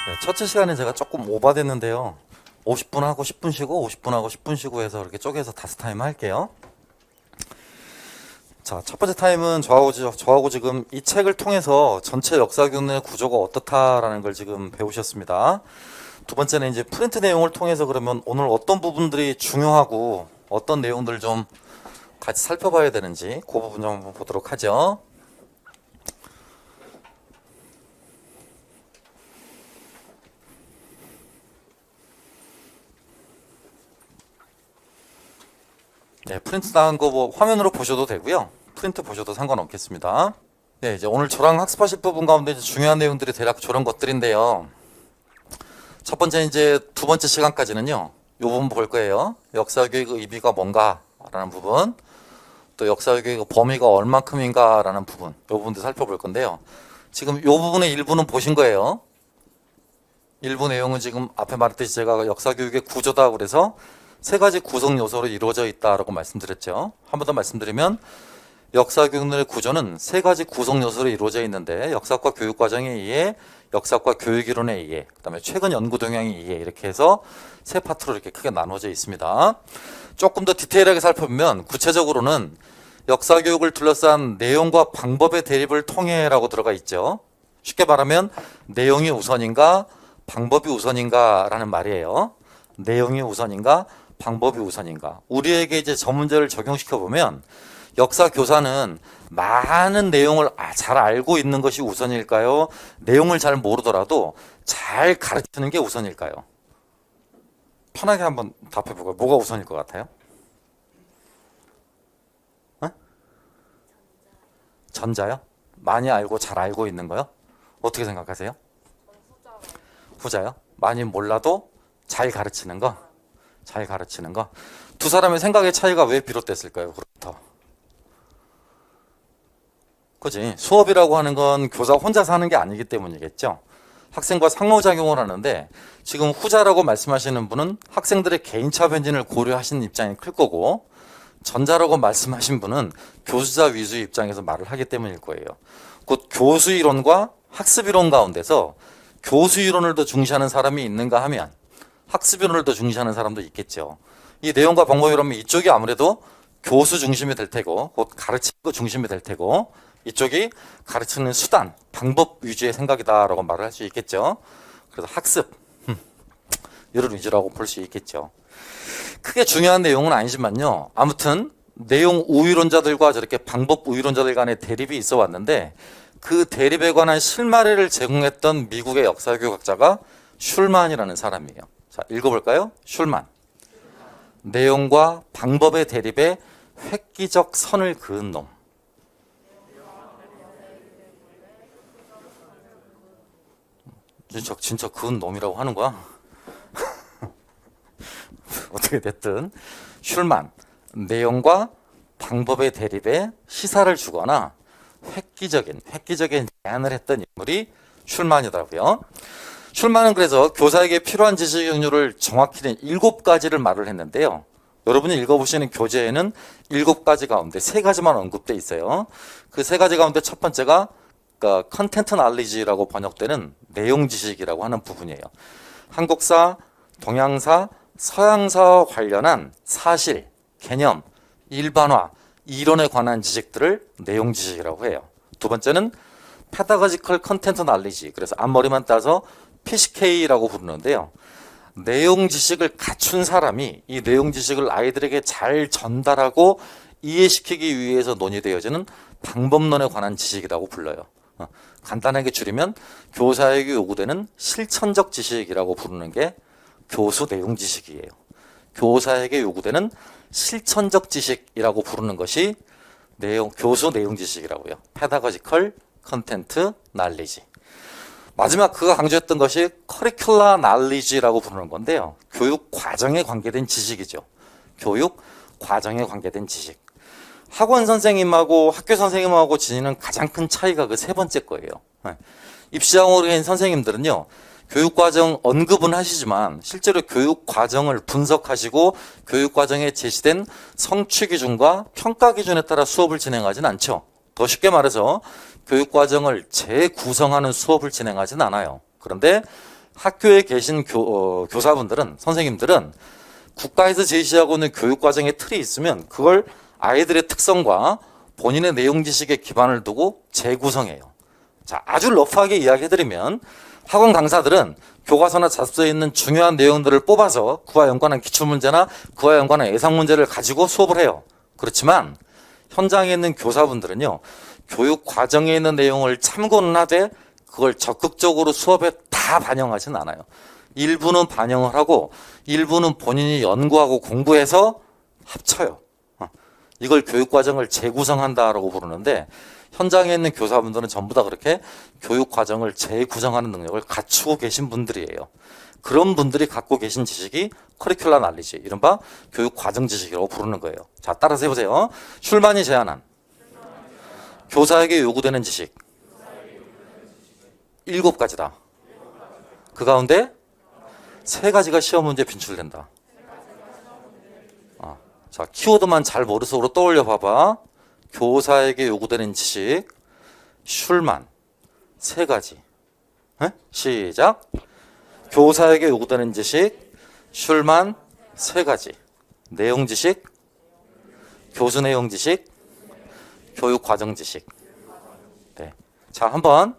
네, 첫째 시간에 제가 조금 오바됐는데요. 50분 하고 10분 쉬고 50분 하고 10분 쉬고 해서 이렇게 쪼개서 5타임 할게요. 자, 첫 번째 타임은 저하고 지금 이 책을 통해서 전체 역사교훈의 구조가 어떻다라는 걸 지금 배우셨습니다. 두 번째는 이제 프린트 내용을 통해서 그러면 오늘 어떤 부분들이 중요하고 어떤 내용들을 좀 같이 살펴봐야 되는지 그 부분 좀 한번 보도록 하죠. 네, 프린트 나간 거 뭐 화면으로 보셔도 되고요. 프린트 보셔도 상관없겠습니다. 네, 이제 오늘 저랑 학습하실 부분 가운데 이제 중요한 내용들이 대략 저런 것들인데요. 첫 번째 이제 두 번째 시간까지는요. 요 부분 볼 거예요. 역사교육의 의미가 뭔가라는 부분, 또 역사교육의 범위가 얼만큼인가라는 부분, 요 부분도 살펴볼 건데요. 지금 요 부분의 일부는 보신 거예요. 일부 내용은 지금 앞에 말했듯이 제가 역사교육의 구조다 그래서 세 가지 구성 요소로 이루어져 있다라고 말씀드렸죠. 한 번 더 말씀드리면 역사교육의 구조는 세 가지 구성 요소로 이루어져 있는데 역사과 교육과정에 의해, 역사과 교육이론에 의해, 그다음에 최근 연구 동향에 의해 이렇게 해서 세 파트로 이렇게 크게 나눠져 있습니다. 조금 더 디테일하게 살펴보면 구체적으로는 역사교육을 둘러싼 내용과 방법의 대립을 통해라고 들어가 있죠. 쉽게 말하면 내용이 우선인가 방법이 우선인가라는 말이에요. 내용이 우선인가 방법이 우선인가. 우리에게 이제 저 문제를 적용시켜 보면 역사 교사는 많은 내용을 잘 알고 있는 것이 우선일까요? 내용을 잘 모르더라도 잘 가르치는 게 우선일까요? 편하게 한번 답해 보고 뭐가 우선일 것 같아요? 어? 전자요? 많이 알고 잘 알고 있는 거요? 어떻게 생각하세요? 후자요? 많이 몰라도 잘 가르치는 거? 잘 가르치는 거? 두 사람의 생각의 차이가 왜 비롯됐을까요? 그렇다. 그지? 수업이라고 하는 건 교사 혼자서 하는 게 아니기 때문이겠죠. 학생과 상호작용을 하는데 지금 후자라고 말씀하시는 분은 학생들의 개인차 변진을 고려하시는 입장이 클 거고, 전자라고 말씀하신 분은 교수자 위주의 입장에서 말을 하기 때문일 거예요. 곧 교수 이론과 학습 이론 가운데서 교수 이론을 더 중시하는 사람이 있는가 하면 학습 이론을 더 중시하는 사람도 있겠죠. 이 내용과 방법이라면 이쪽이 아무래도 교수 중심이 될 테고, 곧 가르치는 거 중심이 될 테고, 이쪽이 가르치는 수단, 방법 위주의 생각이다라고 말을 할 수 있겠죠. 그래서 학습, 이런 위주라고 볼 수 있겠죠. 크게 중요한 내용은 아니지만요. 아무튼 내용 우위론자들과 저렇게 방법 우위론자들 간의 대립이 있어 왔는데 그 대립에 관한 실마리를 제공했던 미국의 역사교육학자가 슐만이라는 사람이에요. 자, 읽어볼까요? 슐만. 내용과 방법의 대립에 획기적 선을 그은 놈. 진짜 그은 놈이라고 하는 거야? 어떻게 됐든 슐만, 내용과 방법의 대립에 시사를 주거나 획기적인 제안을 했던 인물이 슐만이더라고요. 슐만은 그래서 교사에게 필요한 지식 경류를 정확히는 7가지를 말을 했는데요. 여러분이 읽어보시는 교재에는 7가지 가운데 3가지만 언급돼 있어요. 그 3가지 가운데 첫 번째가 컨텐트 날리지라고 번역되는 내용 지식이라고 하는 부분이에요. 한국사, 동양사, 서양사와 관련한 사실, 개념, 일반화, 이론에 관한 지식들을 내용 지식이라고 해요. 두 번째는 페다고지컬 컨텐트 날리지, 그래서 앞머리만 따서 PCK라고 부르는데요. 내용 지식을 갖춘 사람이 이 내용 지식을 아이들에게 잘 전달하고 이해시키기 위해서 논의되어지는 방법론에 관한 지식이라고 불러요. 간단하게 줄이면 교사에게 요구되는 실천적 지식이라고 부르는 게 교수 내용 지식이에요. 교사에게 요구되는 실천적 지식이라고 부르는 것이 교수 내용 지식이라고요. 페다고지컬 컨텐트 날리지. 마지막 그가 강조했던 것이 커리큘라 날리지라고 부르는 건데요. 교육 과정에 관계된 지식이죠. 교육 과정에 관계된 지식. 학원 선생님하고 학교 선생님하고 지니는 가장 큰 차이가 그 세 번째 거예요. 입시학원에 있는 선생님들은요, 교육과정 언급은 하시지만 실제로 교육과정을 분석하시고 교육과정에 제시된 성취 기준과 평가 기준에 따라 수업을 진행하진 않죠. 더 쉽게 말해서 교육과정을 재구성하는 수업을 진행하진 않아요. 그런데 학교에 계신 교사분들은, 선생님들은 국가에서 제시하고 있는 교육과정의 틀이 있으면 그걸 아이들의 특성과 본인의 내용 지식에 기반을 두고 재구성해요. 자, 아주 러프하게 이야기해드리면 학원 강사들은 교과서나 자습서에 있는 중요한 내용들을 뽑아서 그와 연관한 기출문제나 그와 연관한 예상문제를 가지고 수업을 해요. 그렇지만 현장에 있는 교사분들은요, 교육 과정에 있는 내용을 참고는 하되 그걸 적극적으로 수업에 다 반영하진 않아요. 일부는 반영을 하고 일부는 본인이 연구하고 공부해서 합쳐요. 이걸 교육과정을 재구성한다라고 부르는데, 현장에 있는 교사분들은 전부 다 그렇게 교육과정을 재구성하는 능력을 갖추고 계신 분들이에요. 그런 분들이 갖고 계신 지식이 커리큘러 날리지, 이른바 교육과정 지식이라고 부르는 거예요. 자, 따라서 해보세요. 슐만이 제안한 교사에게 요구되는 지식 7가지다. 그 가운데 3가지가 시험 문제에 빈출된다. 자, 키워드만 잘 머릿속으로 떠올려 봐봐. 교사에게 요구되는 지식 슐만 3가지. 시작. 교사에게 요구되는 지식 슐만 3가지. 내용 지식, 교수 내용 지식, 교육 과정 지식. 네. 자, 한번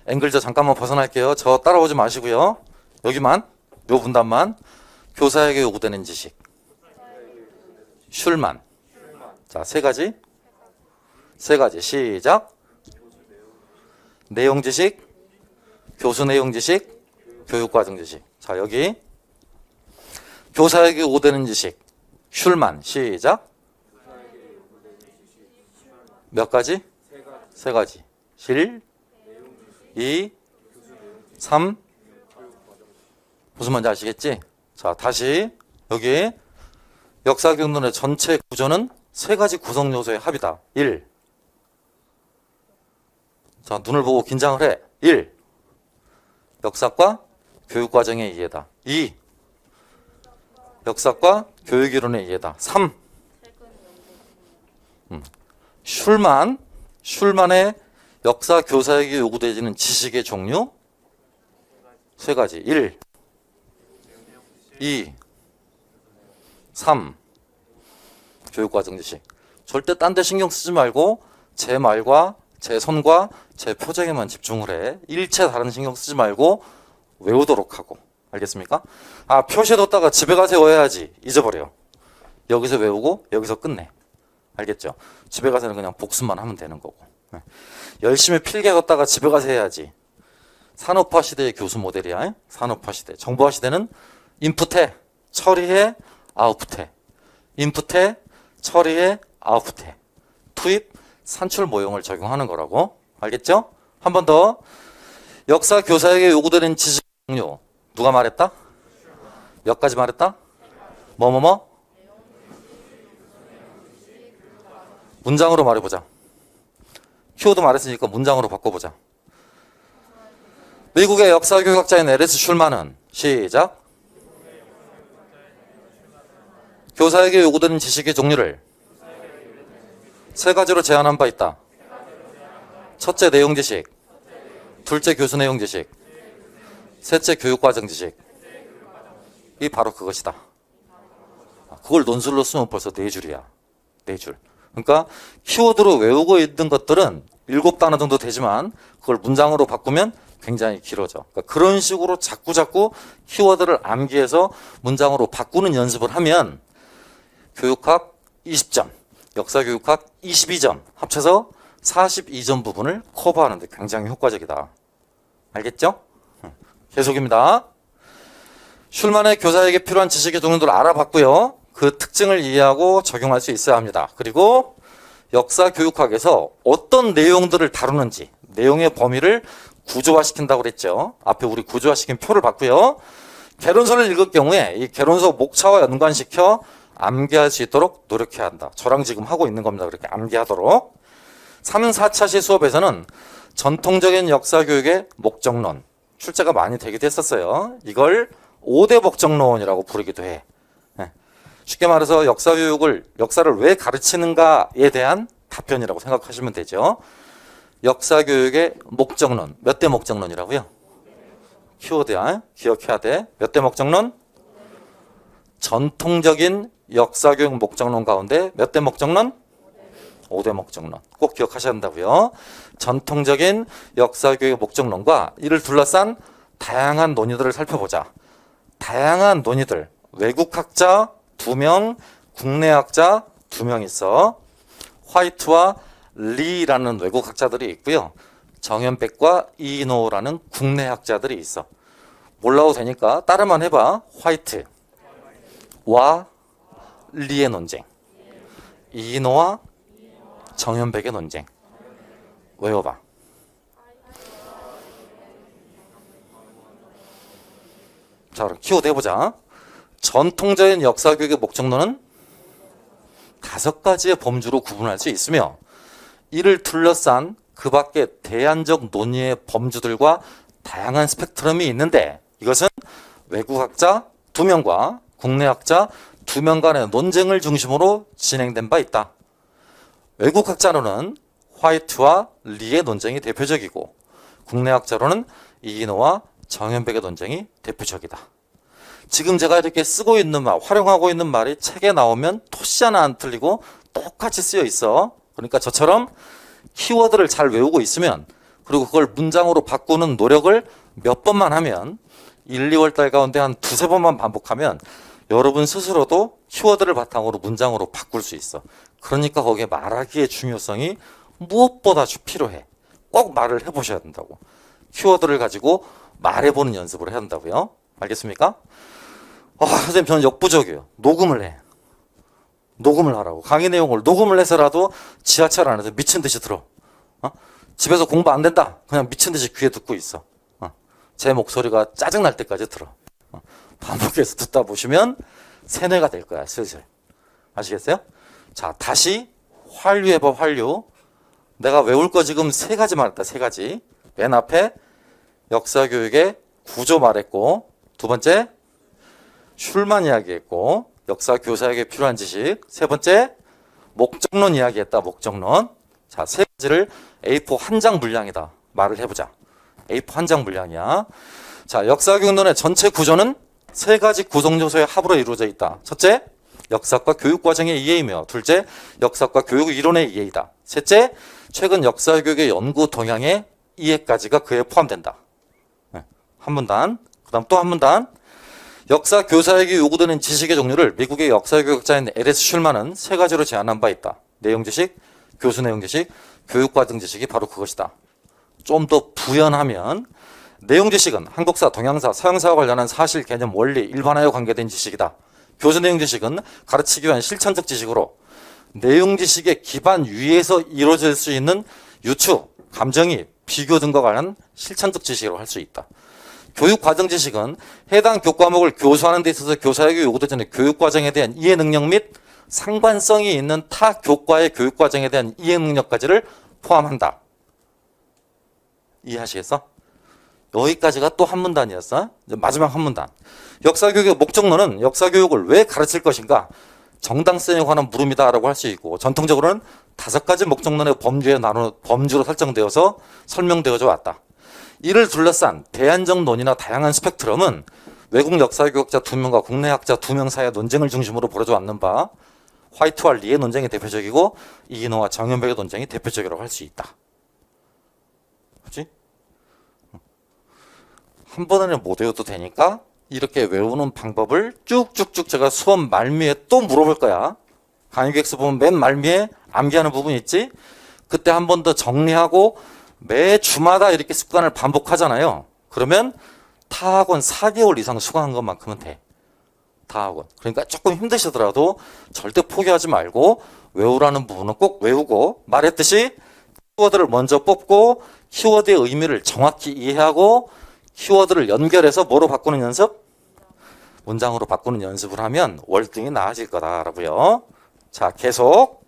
앵글 저 잠깐만 벗어날게요. 저 따라오지 마시고요. 여기만, 요 분단만. 교사에게 요구되는 지식 슐만. 자, 3가지. 3가지. 시작. 내용 지식, 교수 내용 지식, 교육 과정 지식. 자, 여기 교사에게 요구되는 지식 슐만. 시작. 몇 가지? 3가지. 실, 2, 3. 무슨 말인지 아시겠지? 자, 다시 여기 역사교육론의 전체 구조는 3가지 구성 요소의 합이다. 1. 자, 눈을 보고 긴장을 해. 1. 역사과 교육과정의 이해다. 2. 역사과 교육이론의 이해다. 3. 슐만의 역사 교사에게 요구되어지는 지식의 종류 3가지. 1. 2. 3. 교육과정 지식. 절대 딴 데 신경 쓰지 말고 제 말과 제 손과 제 표정에만 집중을 해. 일체 다른 신경 쓰지 말고 외우도록 하고. 알겠습니까? 아, 표시해뒀다가 집에 가서 외워야지. 잊어버려. 여기서 외우고 여기서 끝내. 알겠죠? 집에 가서는 그냥 복습만 하면 되는 거고. 네. 열심히 필기해뒀다가 집에 가서 해야지. 산업화 시대의 교수 모델이야. 산업화 시대. 정보화 시대는 인풋해, 처리해, 아웃풋해. 인풋해, 처리해, 아웃풋해. 투입, 산출 모형을 적용하는 거라고. 알겠죠? 한 번 더. 역사 교사에게 요구되는 지식 종류. 누가 말했다? 몇 가지 말했다? 뭐뭐뭐? 문장으로 말해보자. 키워드 말했으니까 문장으로 바꿔보자. 미국의 역사교육학자인 에리스 슐만은 시작. 교사에게 요구되는 지식의 종류를 3가지로 제한한 바 있다. 첫째, 내용 지식. 둘째, 교수 내용 지식. 셋째, 교육과정 지식. 이 바로 그것이다. 그걸 논술로 쓰면 벌써 4줄이야. 4줄. 그러니까 키워드로 외우고 있는 것들은 7단어 정도 되지만 그걸 문장으로 바꾸면 굉장히 길어져. 그러니까 그런 식으로 자꾸 키워드를 암기해서 문장으로 바꾸는 연습을 하면 교육학 20점, 역사교육학 22점 합쳐서 42점 부분을 커버하는데 굉장히 효과적이다. 알겠죠? 계속입니다. 슐만의 교사에게 필요한 지식의 종류들을 알아봤고요. 그 특징을 이해하고 적용할 수 있어야 합니다. 그리고 역사교육학에서 어떤 내용들을 다루는지 내용의 범위를 구조화시킨다고 그랬죠. 앞에 우리 구조화시킨 표를 봤고요. 개론서를 읽을 경우에 이 개론서 목차와 연관시켜 암기할 수 있도록 노력해야 한다. 저랑 지금 하고 있는 겁니다. 그렇게 암기하도록. 3, 4차시 수업에서는 전통적인 역사교육의 목적론, 출제가 많이 되기도 했었어요. 이걸 5대 목적론이라고 부르기도 해. 쉽게 말해서 역사를 왜 가르치는가에 대한 답변이라고 생각하시면 되죠. 역사교육의 목적론, 몇 대 목적론이라고요? 키워드야. 기억해야 돼. 몇 대 목적론? 전통적인 역사교육 목적론 가운데 몇 대 목적론? 5대 목적론. 꼭 기억하셔야 한다고요. 전통적인 역사교육 목적론과 이를 둘러싼 다양한 논의들을 살펴보자. 다양한 논의들. 외국학자 2명, 국내학자 2명 있어. 화이트와 리라는 외국학자들이 있고요. 정현백과 이노라는 국내학자들이 있어. 몰라도 되니까 따라만 해봐. 화이트와 리의 논쟁, 이노와 정현백의 논쟁. 외워봐. 자, 그럼 키워드 해보자. 전통적인 역사교육의 목적론은 5가지의 범주로 구분할 수 있으며 이를 둘러싼 그 밖에 대안적 논의의 범주들과 다양한 스펙트럼이 있는데 이것은 외국학자 2명과 국내학자 2명 간의 논쟁을 중심으로 진행된 바 있다. 외국학자로는 화이트와 리의 논쟁이 대표적이고 국내학자로는 이인호와 정현백의 논쟁이 대표적이다. 지금 제가 이렇게 쓰고 있는 말, 활용하고 있는 말이 책에 나오면 토시 하나 안 틀리고 똑같이 쓰여 있어. 그러니까 저처럼 키워드를 잘 외우고 있으면 그리고 그걸 문장으로 바꾸는 노력을 몇 번만 하면 1, 2월 달 가운데 한 2-3번만 반복하면 여러분 스스로도 키워드를 바탕으로 문장으로 바꿀 수 있어. 그러니까 거기에 말하기의 중요성이 무엇보다 필요해. 꼭 말을 해보셔야 된다고. 키워드를 가지고 말해보는 연습을 해야 한다고요. 알겠습니까? 선생님 저는 역부족이에요. 녹음을 해. 녹음을 하라고. 강의 내용을 녹음을 해서라도 지하철 안에서 미친 듯이 들어. 집에서 공부 안 된다. 그냥 미친 듯이 귀에 듣고 있어. 제 목소리가 짜증날 때까지 들어. 반복해서 듣다 보시면 세뇌가 될 거야, 슬슬. 아시겠어요? 자, 다시 활류해봐, 활류. 내가 외울 거 지금 3가지 말했다, 3가지. 맨 앞에 역사교육의 구조 말했고, 2번째, 슐만 이야기했고, 역사 교사에게 필요한 지식. 3번째, 목적론 이야기했다, 목적론. 자, 3가지를 A4 한 장 분량이다. 말을 해보자. A4 한 장 분량이야. 자, 역사교육론의 전체 구조는 3가지 구성 요소의 합으로 이루어져 있다. 첫째, 역사과 교육과정의 이해이며, 둘째, 역사과 교육 이론의 이해이다. 셋째, 최근 역사교육의 연구 동향의 이해까지가 그에 포함된다. 한 문단. 그 다음 또 한 문단. 역사 교사에게 요구되는 지식의 종류를 미국의 역사교육자인 LS 슐만은 3가지로 제안한 바 있다. 내용 지식, 교수 내용 지식, 교육과정 지식이 바로 그것이다. 좀 더 부연하면 내용 지식은 한국사, 동양사, 서양사와 관련한 사실, 개념, 원리, 일반화에 관계된 지식이다. 교수 내용 지식은 가르치기 위한 실천적 지식으로 내용 지식의 기반 위에서 이루어질 수 있는 유추, 감정이입, 비교 등과 관한 실천적 지식으로 할 수 있다. 교육과정 지식은 해당 교과목을 교수하는 데 있어서 교사에게 요구되는 교육과정에 대한 이해 능력 및 상관성이 있는 타 교과의 교육과정에 대한 이해 능력까지를 포함한다. 이해하시겠어? 여기까지가 또 한 문단이었어. 이제 마지막 한 문단. 역사교육의 목적론은 역사교육을 왜 가르칠 것인가? 정당성에 관한 물음이다라고 할 수 있고, 전통적으로는 5가지 목적론의 범주로 설정되어서 설명되어져 왔다. 이를 둘러싼 대안적 논의나 다양한 스펙트럼은 외국 역사교육자 2명과 국내 학자 2명 사이의 논쟁을 중심으로 벌어져 왔는 바 화이트와 리의 논쟁이 대표적이고 이인호와 정현백의 논쟁이 대표적이라고 할 수 있다. 그렇지? 한 번에는 못 외워도 되니까 이렇게 외우는 방법을 쭉쭉쭉 제가 수업 말미에 또 물어볼 거야. 강의 계획서 보면 맨 말미에 암기하는 부분 있지? 그때 한 번 더 정리하고 매 주마다 이렇게 습관을 반복하잖아요. 그러면 타학원 4개월 이상 수강한 것만큼은 돼. 타학원. 그러니까 조금 힘드시더라도 절대 포기하지 말고 외우라는 부분은 꼭 외우고, 말했듯이 키워드를 먼저 뽑고 키워드의 의미를 정확히 이해하고 키워드를 연결해서 뭐로 바꾸는 연습? 문장으로 바꾸는 연습을 하면 월등히 나아질 거다라고요. 자, 계속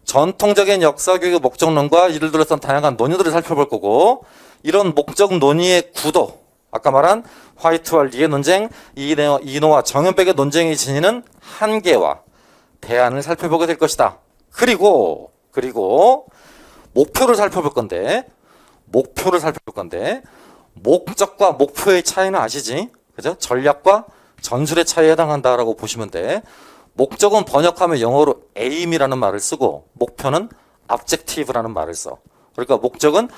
전통적인 역사교육 목적론과 이를 둘러싼 다양한 논의들을 살펴볼 거고, 이런 목적 논의의 구도, 아까 말한 화이트와 리의 논쟁, 이노와 정현백의 논쟁이 지니는 한계와 대안을 살펴보게 될 것이다. 그리고 목표를 살펴볼 건데 목적과 목표의 차이는 아시지? 그죠? 전략과 전술의 차이에 해당한다라고 보시면 돼. 목적은 번역하면 영어로 aim이라는 말을 쓰고 목표는 objective라는 말을 써. 그러니까 목적은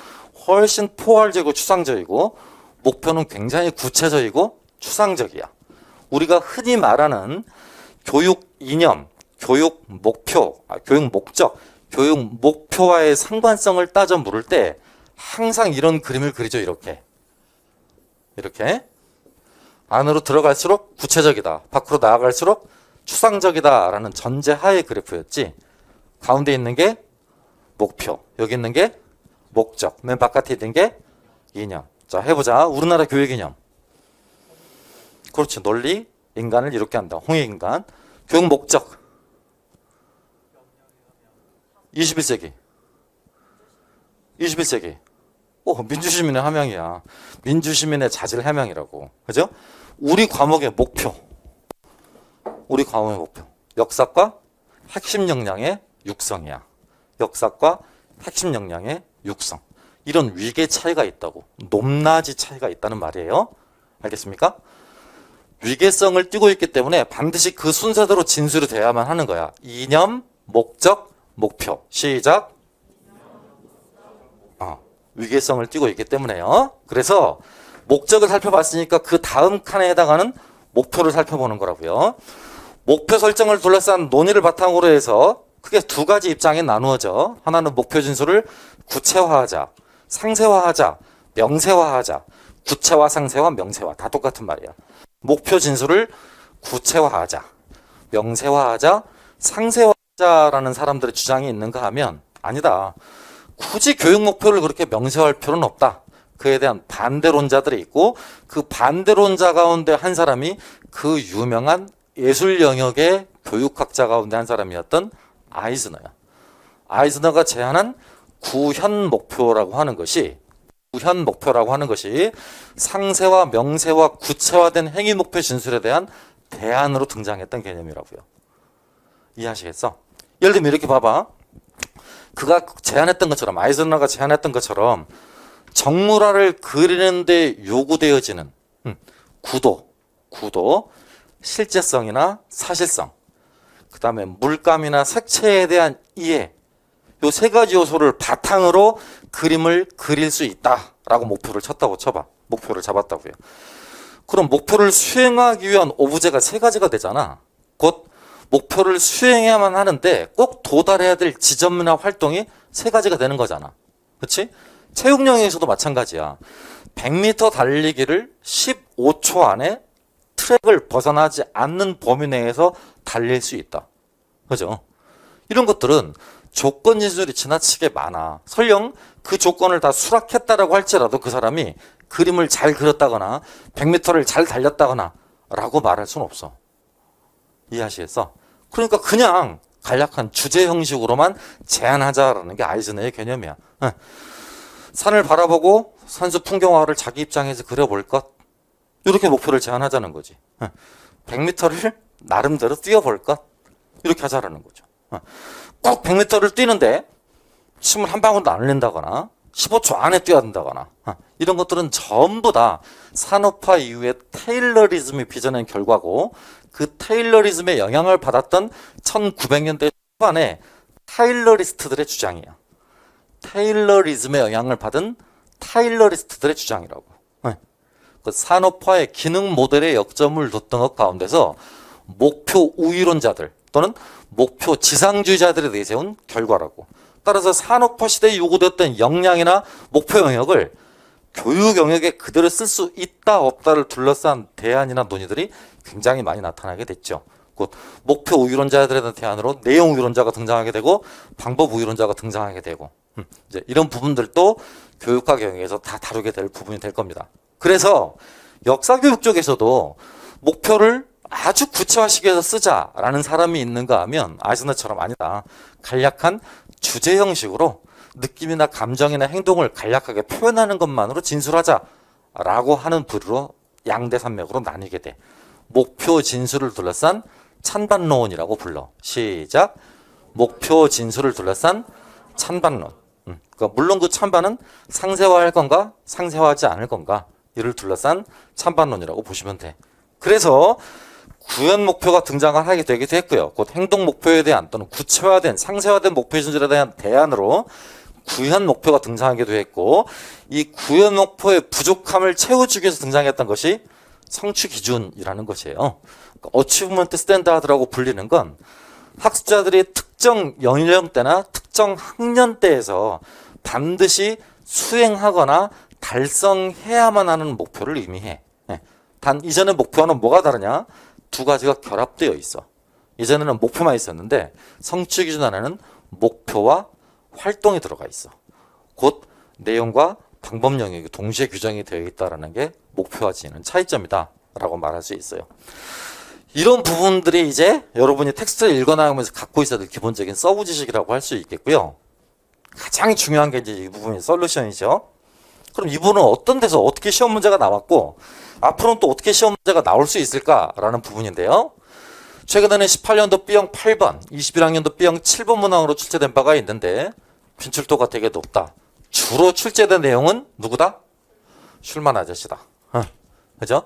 훨씬 포괄적이고 추상적이고 목표는 굉장히 구체적이고 추상적이야. 우리가 흔히 말하는 교육 이념, 교육 목표, 교육 목적, 교육 목표와의 상관성을 따져 물을 때 항상 이런 그림을 그리죠. 이렇게. 이렇게. 안으로 들어갈수록 구체적이다. 밖으로 나아갈수록 추상적이다라는 전제하의 그래프였지. 가운데 있는 게 목표, 여기 있는 게 목적, 맨 바깥에 있는 게 이념. 자, 해보자. 우리나라 교육 이념. 그렇지. 논리, 인간을 이롭게 한다. 홍익인간. 교육 목적. 21세기. 21세기. 민주시민의 함양이야. 민주시민의 자질 함양이라고. 그죠? 우리 과목의 목표. 우리 과목의 목표. 역사과 핵심 역량의 육성이야. 역사과 핵심 역량의 육성. 이런 위계 차이가 있다고. 높낮이 차이가 있다는 말이에요. 알겠습니까? 위계성을 띠고 있기 때문에 반드시 그 순서대로 진술이 돼야만 하는 거야. 이념, 목적, 목표. 시작. 위계성을 띠고 있기 때문에요. 그래서 목적을 살펴봤으니까 그 다음 칸에 해당하는 목표를 살펴보는 거라고요. 목표 설정을 둘러싼 논의를 바탕으로 해서 크게 두 가지 입장에 나누어져. 하나는 목표 진술을 구체화하자, 상세화하자, 명세화하자. 구체화, 상세화, 명세화 다 똑같은 말이야. 목표 진술을 구체화하자, 명세화하자, 상세화하자라는 사람들의 주장이 있는가 하면 아니다. 굳이 교육 목표를 그렇게 명세화할 필요는 없다. 그에 대한 반대론자들이 있고 그 반대론자 가운데 한 사람이 그 유명한 예술 영역의 교육학자 가운데 한 사람이었던 아이즈너야. 아이즈너가 제안한 구현 목표라고 하는 것이 상세화, 명세화, 구체화된 행위 목표 진술에 대한 대안으로 등장했던 개념이라고요. 이해하시겠어? 예를 들면 이렇게 봐봐. 그가 제안했던 것처럼, 아이즈너가 제안했던 것처럼 정물화를 그리는데 요구되어지는 구도, 실제성이나 사실성, 그 다음에 물감이나 색채에 대한 이해, 요 세 가지 요소를 바탕으로 그림을 그릴 수 있다라고 목표를 쳤다고 쳐봐. 목표를 잡았다고요. 그럼 목표를 수행하기 위한 오브제가 세 가지가 되잖아. 곧 목표를 수행해야만 하는데 꼭 도달해야 될 지점이나 활동이 세 가지가 되는 거잖아. 그렇지? 체육 영역에서도 마찬가지야. 100m 달리기를 15초 안에 트랙을 벗어나지 않는 범위 내에서 달릴 수 있다. 그죠? 이런 것들은 조건 진술이 지나치게 많아. 설령 그 조건을 다 수락했다라고 할지라도 그 사람이 그림을 잘 그렸다거나 100m를 잘 달렸다거나 라고 말할 수는 없어. 이해하시겠어? 그러니까 그냥 간략한 주제 형식으로만 제안하자라는 게 아이즈너의 개념이야. 산을 바라보고 산수 풍경화를 자기 입장에서 그려볼 것. 이렇게 목표를 제안하자는 거지. 100m를 나름대로 뛰어볼 것. 이렇게 하자라는 거죠. 꼭 100m를 뛰는데 침을 한 방울도 안 흘린다거나 15초 안에 뛰어야 된다거나 이런 것들은 전부 다 산업화 이후에 테일러리즘이 빚어낸 결과고 그 테일러리즘의 영향을 받았던 1900년대 초반에 타일러리스트들의 주장이야. 테일러리즘의 영향을 받은 타일러리스트들의 주장이라고. 그 산업화의 기능 모델의 역점을 뒀던 것 가운데서 목표 우위론자들 또는 목표 지상주의자들에 내세운 결과라고. 따라서 산업화 시대에 요구되었던 역량이나 목표 영역을 교육 영역에 그대로 쓸 수 있다 없다를 둘러싼 대안이나 논의들이 굉장히 많이 나타나게 됐죠. 곧 목표 우위론자들에 대한 대안으로 내용 우위론자가 등장하게 되고 방법 우위론자가 등장하게 되고 이제 이런 부분들도 교육학 영역에서 다 다루게 될 부분이 될 겁니다. 그래서 역사교육 쪽에서도 목표를 아주 구체화시켜서 쓰자라는 사람이 있는가 하면 아이즈너처럼 아니다. 간략한 주제 형식으로 느낌이나 감정이나 행동을 간략하게 표현하는 것만으로 진술하자라고 하는 부류로 양대 산맥으로 나뉘게 돼. 목표 진술을 둘러싼 찬반론이라고 불러. 시작. 목표 진술을 둘러싼 찬반론. 그러니까 물론 그 찬반은 상세화할 건가 상세화하지 않을 건가 이를 둘러싼 찬반론이라고 보시면 돼. 그래서 구현 목표가 등장을 하게 되기도 했고요. 곧 행동 목표에 대한 또는 구체화된 상세화된 목표 준술에 대한 대안으로 구현 목표가 등장하기도 했고, 이 구현 목표의 부족함을 채워주기 위해서 등장했던 것이 성취 기준이라는 것이에요. 그러니까 어치브먼트 스탠다드라고 불리는 건 학습자들이 특정 연령대나 특정 학년대에서 반드시 수행하거나 달성해야만 하는 목표를 의미해. 단 이전의 목표와는 뭐가 다르냐? 두 가지가 결합되어 있어. 이전에는 목표만 있었는데 성취 기준 안에는 목표와 활동이 들어가 있어. 곧 내용과 방법 영역이 동시에 규정이 되어 있다는 게 목표와 지는 차이점이다 라고 말할 수 있어요. 이런 부분들이 이제 여러분이 텍스트를 읽어나가면서 갖고 있어야 될 기본적인 서브 지식이라고 할 수 있겠고요. 가장 중요한 게 이제 이 부분이 솔루션이죠. 그럼 이 부분은 어떤 데서 어떻게 시험 문제가 나왔고 앞으로는 또 어떻게 시험 문제가 나올 수 있을까라는 부분인데요. 최근에는 18년도 B형 8번, 21학년도 B형 7번 문항으로 출제된 바가 있는데 빈출도가 되게 높다. 주로 출제된 내용은 누구다? 슐만 아저씨다. 그죠?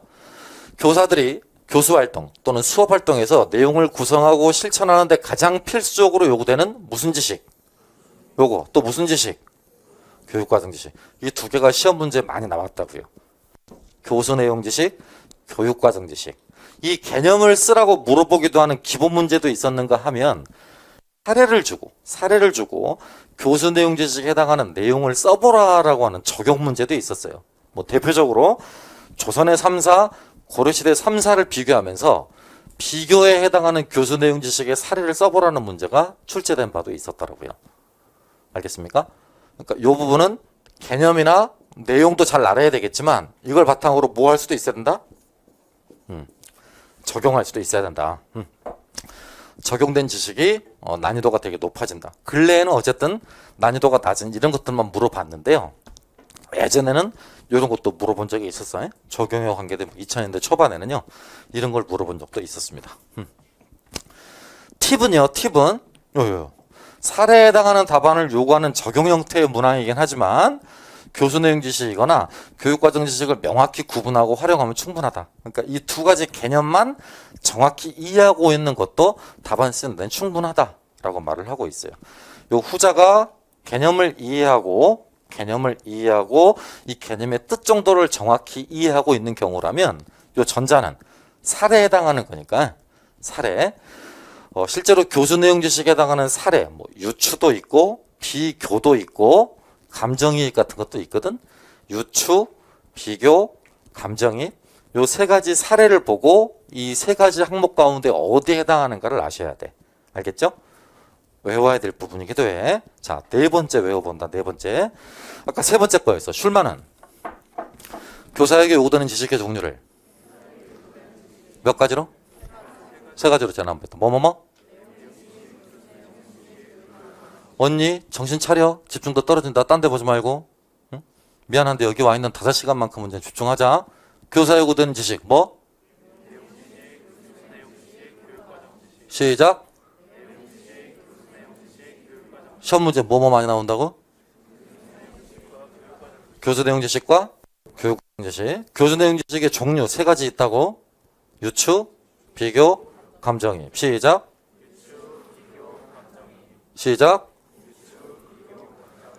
교사들이 교수활동 또는 수업활동에서 내용을 구성하고 실천하는데 가장 필수적으로 요구되는 무슨 지식? 요거 또 무슨 지식? 교육과정 지식. 이 두 개가 시험 문제에 많이 나왔다고요. 교수 내용 지식, 교육과정 지식. 이 개념을 쓰라고 물어보기도 하는 기본 문제도 있었는가 하면 사례를 주고 교수 내용 지식에 해당하는 내용을 써보라라고 하는 적용 문제도 있었어요. 뭐 대표적으로 조선의 3사, 고려시대 3사를 비교하면서 비교에 해당하는 교수 내용 지식의 사례를 써보라는 문제가 출제된 바도 있었더라고요. 알겠습니까? 그러니까 이 부분은 개념이나 내용도 잘 알아야 되겠지만 이걸 바탕으로 뭐 할 수도 있어야 된다? 적용할 수도 있어야 된다. 적용된 지식이 난이도가 되게 높아진다. 근래에는 어쨌든 난이도가 낮은 이런 것들만 물어봤는데요. 예전에는 이런 것도 물어본 적이 있었어요. 적용에 관계된 2000년대 초반에는요. 이런 걸 물어본 적도 있었습니다. 팁은요. 팁은 사례에 해당하는 답안을 요구하는 적용 형태의 문항이긴 하지만 교수 내용 지식이거나 교육과정 지식을 명확히 구분하고 활용하면 충분하다. 그러니까 이 두 가지 개념만 정확히 이해하고 있는 것도 답안 쓰는 데는 충분하다라고 말을 하고 있어요. 요 후자가 개념을 이해하고 이 개념의 뜻 정도를 정확히 이해하고 있는 경우라면 요 전자는 사례에 해당하는 거니까 사례. 실제로 교수 내용 지식에 해당하는 사례, 뭐 유추도 있고 비교도 있고 감정이입 같은 것도 있거든. 유추, 비교, 감정이입 요 세 가지 사례를 보고 이 세 가지 항목 가운데 어디에 해당하는가를 아셔야 돼. 알겠죠? 외워야 될 부분이기도 해. 자, 네 번째 외워본다. 네 번째. 아까 세 번째 거였어. 슐만은 교사에게 요구되는 지식의 종류를 몇 가지로? 세 가지로 제안합니다. 뭐뭐뭐? 언니 정신 차려. 집중도 떨어진다. 딴 데 보지 말고. 응? 미안한데 여기 와 있는 5시간만큼 문제 집중하자. 교사에 요구되는 지식 뭐? 시작. 시험 문제 뭐뭐 많이 나온다고? 교수 내용 지식과 교육 지식. 교수 내용 지식의 종류 세 가지 있다고. 유추, 비교, 감정이입. 시작. 시작.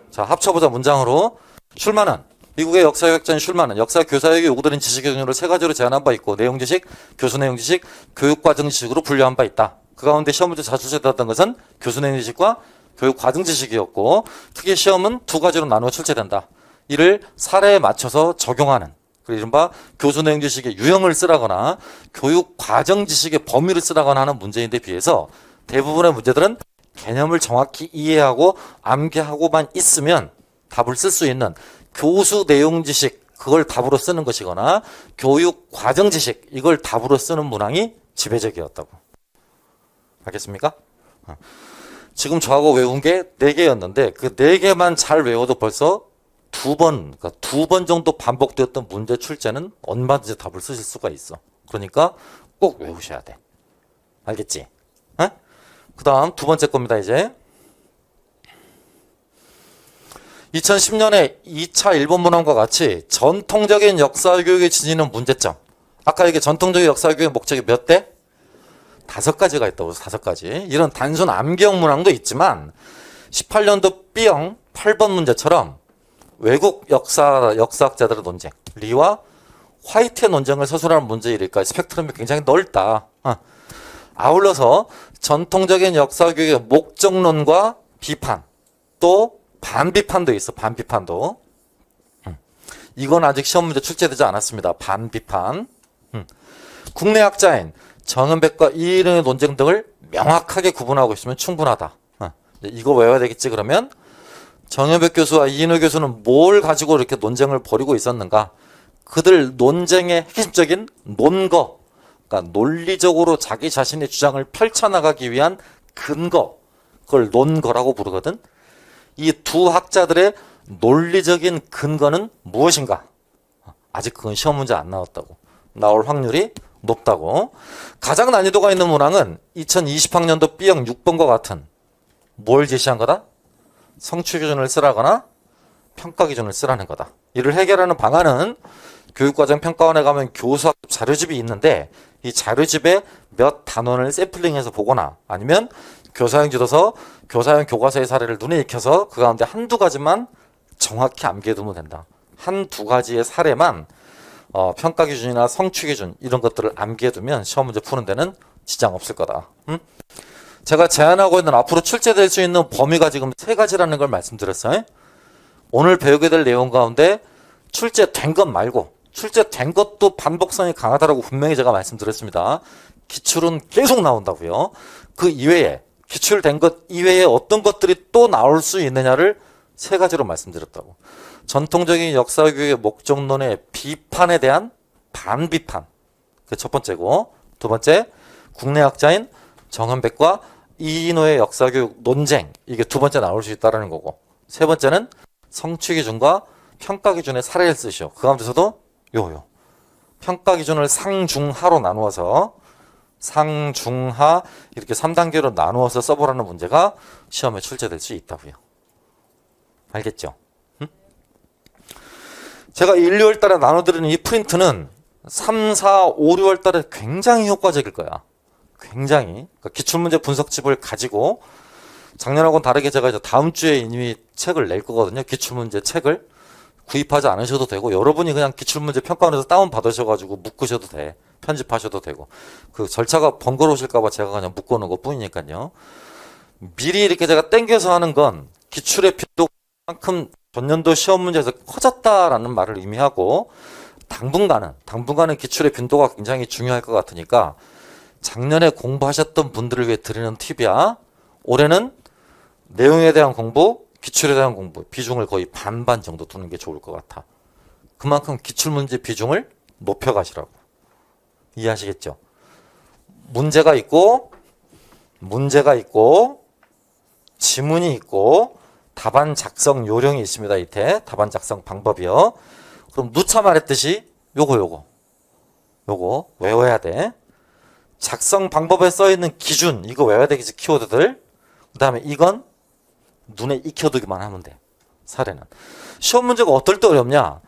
자, 합쳐보자 문장으로. 슐만은 미국의 역사학자인 슐만은 역사 교사에게 요구되는 지식의 종류를 세 가지로 제한한 바 있고 내용 지식, 교수 내용 지식, 교육 과정 지식으로 분류한 바 있다. 그 가운데 시험 문제 자주 출제됐던 것은 교수 내용 지식과 교육 과정 지식이었고 특히 시험은 두 가지로 나누어 출제된다. 이를 사례에 맞춰서 적용하는 그리고 이른바 교수 내용 지식의 유형을 쓰라거나 교육 과정 지식의 범위를 쓰라거나 하는 문제인데 비해서 대부분의 문제들은 개념을 정확히 이해하고 암기하고만 있으면 답을 쓸 수 있는 교수 내용 지식 그걸 답으로 쓰는 것이거나 교육 과정 지식 이걸 답으로 쓰는 문항이 지배적이었다고. 알겠습니까? 지금 저하고 외운 게 4개였는데 그 4개만 잘 외워도 벌써 두 번 정도 반복되었던 문제 출제는 얼마든지 답을 쓰실 수가 있어. 그러니까 꼭 외우셔야 돼. 알겠지? 그 다음 두 번째 겁니다. 이제 2010년에 2차 일본 문항과 같이 전통적인 역사교육에 지니는 문제점. 아까 이게 전통적인 역사교육의 목적이 몇 대? 5가지가 있다고 해서 5가지. 이런 단순 암기형 문항도 있지만 18년도 B형 8번 문제처럼 외국 역사학자들의 논쟁, 리와 화이트의 논쟁을 서술하는 문제일까 스펙트럼이 굉장히 넓다. 아울러서 전통적인 역사교육의 목적론과 비판, 또 반비판도 있어. 반비판도. 이건 아직 시험 문제 출제되지 않았습니다. 반비판. 국내 학자인 정은백과 이인호의 논쟁 등을 명확하게 구분하고 있으면 충분하다. 이거 외워야 되겠지. 그러면 정은백 교수와 이인호 교수는 뭘 가지고 이렇게 논쟁을 벌이고 있었는가? 그들 논쟁의 핵심적인 논거, 그러니까 논리적으로 자기 자신의 주장을 펼쳐나가기 위한 근거, 그걸 논거라고 부르거든. 이 두 학자들의 논리적인 근거는 무엇인가? 아직 그건 시험 문제 안 나왔다고. 나올 확률이 높다고. 가장 난이도가 있는 문항은 2020학년도 B형 6번과 같은 뭘 제시한 거다? 성취 기준을 쓰라거나 평가 기준을 쓰라는 거다. 이를 해결하는 방안은 교육과정 평가원에 가면 교수학 자료집이 있는데 이 자료집에 몇 단원을 샘플링해서 보거나 아니면 교사형 지도서, 교사형 교과서의 사례를 눈에 익혀서 그 가운데 한두 가지만 정확히 암기해두면 된다. 한두 가지의 사례만 평가 기준이나 성취 기준 이런 것들을 암기해두면 시험 문제 푸는 데는 지장 없을 거다. 제가 제안하고 있는 앞으로 출제될 수 있는 범위가 지금 3가지라는 걸 말씀드렸어요. 오늘 배우게 될 내용 가운데 출제된 것 말고 출제된 것도 반복성이 강하다라고 분명히 제가 말씀드렸습니다. 기출은 계속 나온다고요. 그 이외에 기출된 것 이외에 어떤 것들이 또 나올 수 있느냐를 3가지로 말씀드렸다고. 전통적인 역사교육의 목적론의 비판에 대한 반비판. 그 첫 번째고, 두 번째 국내 학자인 정은백과 이인호의 역사교육 논쟁. 이게 두 번째 나올 수 있다는 거고. 세 번째는 성취 기준과 평가 기준의 사례를 쓰시오. 그 가운데서도 평가 기준을 상중하로 나누어서 상중하 이렇게 3단계로 나누어서 써보라는 문제가 시험에 출제될 수 있다고요. 알겠죠? 제가 1, 2월 달에 나눠드리는 이 프린트는 3, 4, 5, 6월 달에 굉장히 효과적일 거야. 굉장히. 그러니까 기출문제 분석집을 가지고 작년하고는 다르게 제가 이제 다음 주에 이미 책을 낼 거거든요. 기출문제 책을. 구입하지 않으셔도 되고 여러분이 그냥 기출문제 평가원에서 다운받으셔가지고 묶으셔도 돼. 편집하셔도 되고. 그 절차가 번거로우실까봐 제가 그냥 묶어놓은 것 뿐이니까요. 미리 이렇게 제가 땡겨서 하는 건 기출의 빈도만큼 전년도 시험 문제에서 커졌다라는 말을 의미하고 당분간은 기출의 빈도가 굉장히 중요할 것 같으니까 작년에 공부하셨던 분들을 위해 드리는 팁이야. 올해는 내용에 대한 공부, 기출에 대한 공부 비중을 거의 반반 정도 두는 게 좋을 것 같아. 그만큼 기출문제 비중을 높여가시라고. 이해하시겠죠? 문제가 있고 지문이 있고 답안 작성 요령이 있습니다. 밑에 답안 작성 방법이요. 그럼 누차 말했듯이 요거 외워야 돼. 작성 방법에 써있는 기준 이거 외워야 되겠지. 키워드들. 그 다음에 이건 눈에 익혀두기만 하면 돼. 사례는. 시험 문제가 어떨 때 어렵냐?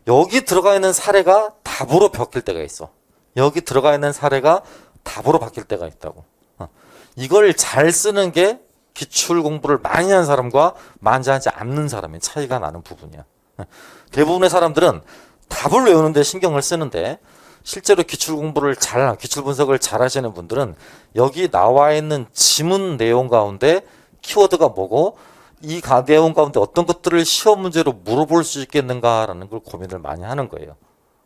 여기 들어가 있는 사례가 답으로 바뀔 때가 있어. 여기 들어가 있는 사례가 답으로 바뀔 때가 있다고. 이걸 잘 쓰는 게 기출 공부를 많이 한 사람과 많이 하지 않는 사람의 차이가 나는 부분이야. 대부분의 사람들은 답을 외우는데 신경을 쓰는데 실제로 기출 분석을 잘 하시는 분들은 여기 나와 있는 지문 내용 가운데 키워드가 뭐고 이 내용 가운데 어떤 것들을 시험 문제로 물어볼 수 있겠는가라는 걸 고민을 많이 하는 거예요.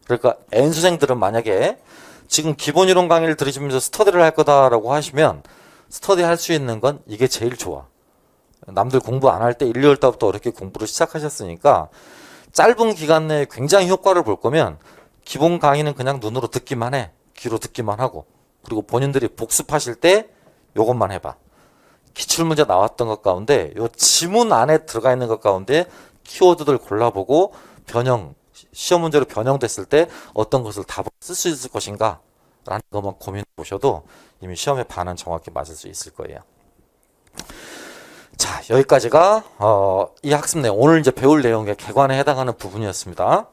그러니까 N수생들은 만약에 지금 기본이론 강의를 들으시면서 스터디를 할 거다라고 하시면 스터디 할 수 있는 건 이게 제일 좋아. 남들 공부 안 할 때 1, 2월 달부터 어렵게 공부를 시작하셨으니까 짧은 기간 내에 굉장히 효과를 볼 거면 기본 강의는 그냥 눈으로 듣기만 해. 귀로 듣기만 하고. 그리고 본인들이 복습하실 때 요것만 해봐. 기출문제 나왔던 것 가운데 요 지문 안에 들어가 있는 것 가운데 키워드들 골라보고 시험 문제로 변형됐을 때 어떤 것을 답을 쓸 수 있을 것인가 라는 것만 고민해 보셔도 이미 시험의 반은 정확히 맞을 수 있을 거예요. 자, 여기까지가 이 학습 내용, 오늘 이제 배울 내용의 개관에 해당하는 부분이었습니다.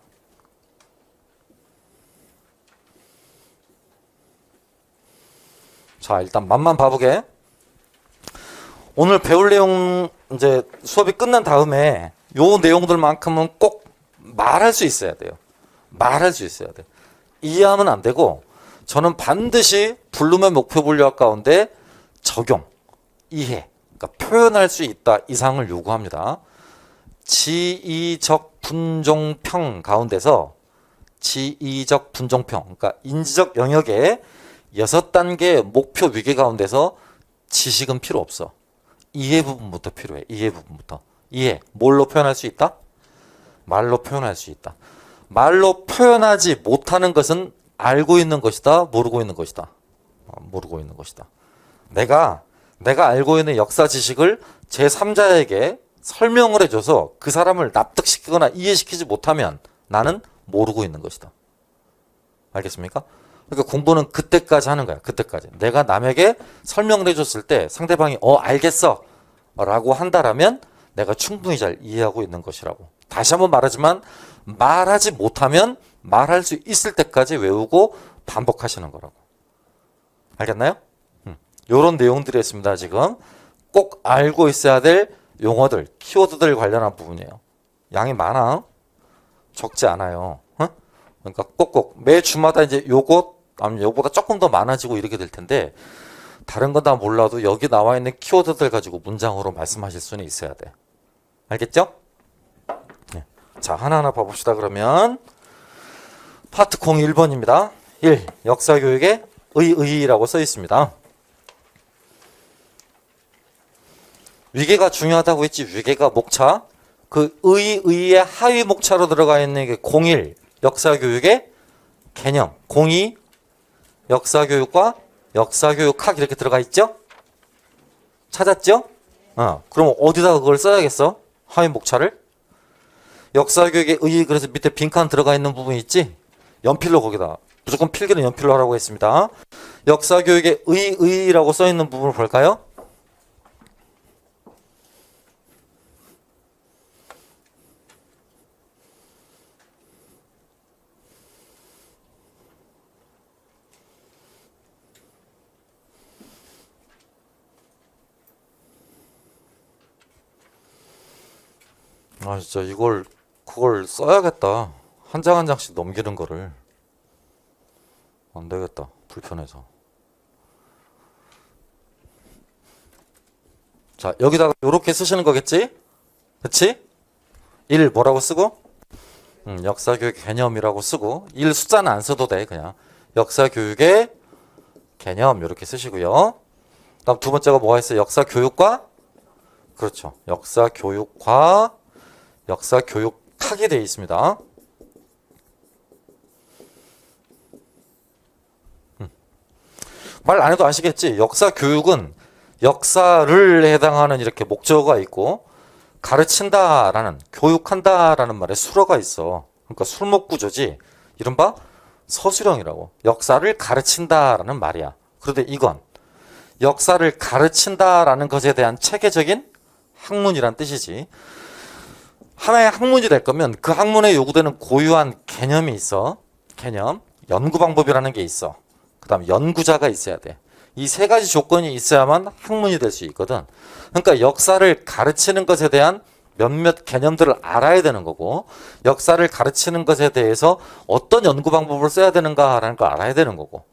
자, 일단 맛만 봐보게. 오늘 배울 내용 이제 수업이 끝난 다음에 요 내용들만큼은 꼭 말할 수 있어야 돼요. 말할 수 있어야 돼. 이해하면 안 되고 저는 반드시 블룸의 목표 분류학 가운데 적용, 이해, 그러니까 표현할 수 있다 이상을 요구합니다. 지이적 분종평 가운데서 지이적 분종평, 그러니까 인지적 영역의 6단계의 목표 위계 가운데서 지식은 필요 없어. 이해 부분부터 필요해. 이해 부분부터. 이해. 뭘로 표현할 수 있다? 말로 표현할 수 있다. 말로 표현하지 못하는 것은 알고 있는 것이다, 모르고 있는 것이다. 모르고 있는 것이다. 내가 알고 있는 역사 지식을 제3자에게 설명을 해줘서 그 사람을 납득시키거나 이해시키지 못하면 나는 모르고 있는 것이다. 알겠습니까? 그러니까 공부는 그때까지 하는 거야. 그때까지. 내가 남에게 설명을 해줬을 때 상대방이 알겠어 라고 한다라면 내가 충분히 잘 이해하고 있는 것이라고. 다시 한번 말하지만 말하지 못하면 말할 수 있을 때까지 외우고 반복하시는 거라고. 알겠나요? 요런 내용들이 있습니다. 지금 꼭 알고 있어야 될 용어들, 키워드들 관련한 부분이에요. 양이 많아? 적지 않아요. 그러니까 꼭꼭 매 주마다 이제 요것 아니면 요거보다 조금 더 많아지고 이렇게 될 텐데 다른 건 다 몰라도 여기 나와 있는 키워드들 가지고 문장으로 말씀하실 수는 있어야 돼. 알겠죠? 네. 자, 하나하나 봐봅시다. 그러면 파트 01번입니다. 1. 역사교육의 의의라고 써 있습니다. 위계가 중요하다고 했지. 위계가 목차. 그 의의 하위 목차로 들어가 있는 게 01. 역사교육의 개념. 02. 역사교육과 역사교육학 이렇게 들어가 있죠? 찾았죠? 그럼 어디다가 그걸 써야겠어? 하위 목차를? 역사교육의 의, 그래서 밑에 빈칸 들어가 있는 부분 있지? 연필로 거기다. 무조건 필기는 연필로 하라고 했습니다. 역사교육의 의라고 써 있는 부분을 볼까요? 진짜 그걸 써야겠다. 한 장 한 장씩 넘기는 거를. 안 되겠다. 불편해서. 자, 여기다가 요렇게 쓰시는 거겠지? 그치? 1 뭐라고 쓰고? 역사교육 개념이라고 쓰고 1 숫자는 안 써도 돼. 그냥 역사교육의 개념 이렇게 쓰시고요. 다음 두 번째가 뭐가 있어요? 역사교육과? 그렇죠. 역사교육과 역사교육학이 되어 있습니다. 말 안 해도 아시겠지? 역사교육은 역사를 해당하는 이렇게 목적어가 있고 가르친다라는, 교육한다라는 말에 수어가 있어. 그러니까 술목구조지. 이른바 서술형이라고. 역사를 가르친다라는 말이야. 그런데 이건 역사를 가르친다라는 것에 대한 체계적인 학문이란 뜻이지. 하나의 학문이 될 거면 그 학문에 요구되는 고유한 개념이 있어. 개념, 연구 방법이라는 게 있어. 그 다음 연구자가 있어야 돼. 이 세 가지 조건이 있어야만 학문이 될 수 있거든. 그러니까 역사를 가르치는 것에 대한 몇몇 개념들을 알아야 되는 거고, 역사를 가르치는 것에 대해서 어떤 연구 방법을 써야 되는가라는 걸 알아야 되는 거고,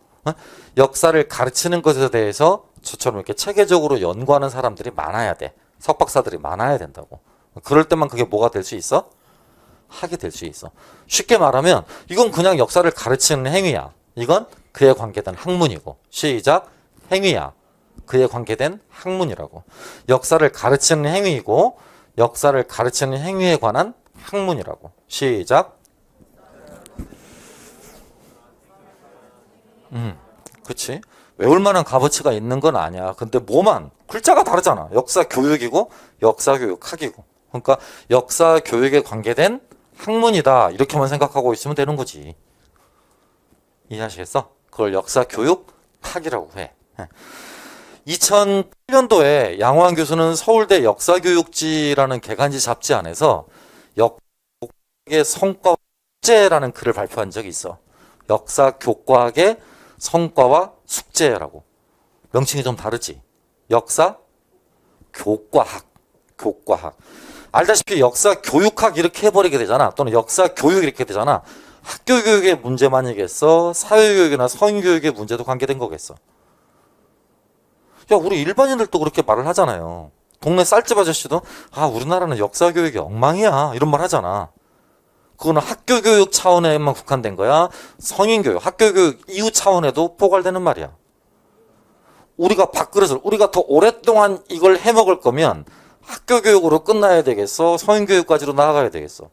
역사를 가르치는 것에 대해서 저처럼 이렇게 체계적으로 연구하는 사람들이 많아야 돼. 석박사들이 많아야 된다고. 그럴 때만 그게 뭐가 될 수 있어? 학이 될 수 있어. 쉽게 말하면 이건 그냥 역사를 가르치는 행위야. 이건 그에 관계된 학문이고. 시작. 행위야. 그에 관계된 학문이라고. 역사를 가르치는 행위이고 역사를 가르치는 행위에 관한 학문이라고. 시작. 그치? 외울 만한 값어치가 있는 건 아니야. 근데 뭐만 글자가 다르잖아. 역사 교육이고 역사 교육학이고. 그러니까 역사 교육에 관계된 학문이다. 이렇게만 생각하고 있으면 되는 거지. 이해하시겠어? 그걸 역사 교육 학이라고 해. 2007년도에 양호한 교수는 서울대 역사교육지라는 개간지 잡지 안에서 역사교과학의 성과 숙제라는 글을 발표한 적이 있어. 역사교과학의 성과와 숙제라고. 명칭이 좀 다르지. 역사교과학, 교과학. 알다시피 역사교육학 이렇게 해버리게 되잖아. 또는 역사교육 이렇게 되잖아. 학교 교육의 문제만이겠어? 사회교육이나 성교육의 문제도 관계된 거겠어? 야, 우리 일반인들도 그렇게 말을 하잖아요. 동네 쌀집 아저씨도 우리나라는 역사교육이 엉망이야 이런 말 하잖아. 그거는 학교 교육 차원에만 국한된 거야? 성인교육, 학교 교육 이후 차원에도 포괄되는 말이야. 우리가 밥그릇을 우리가 더 오랫동안 이걸 해먹을 거면 학교 교육으로 끝나야 되겠어? 성인교육까지로 나아가야 되겠어?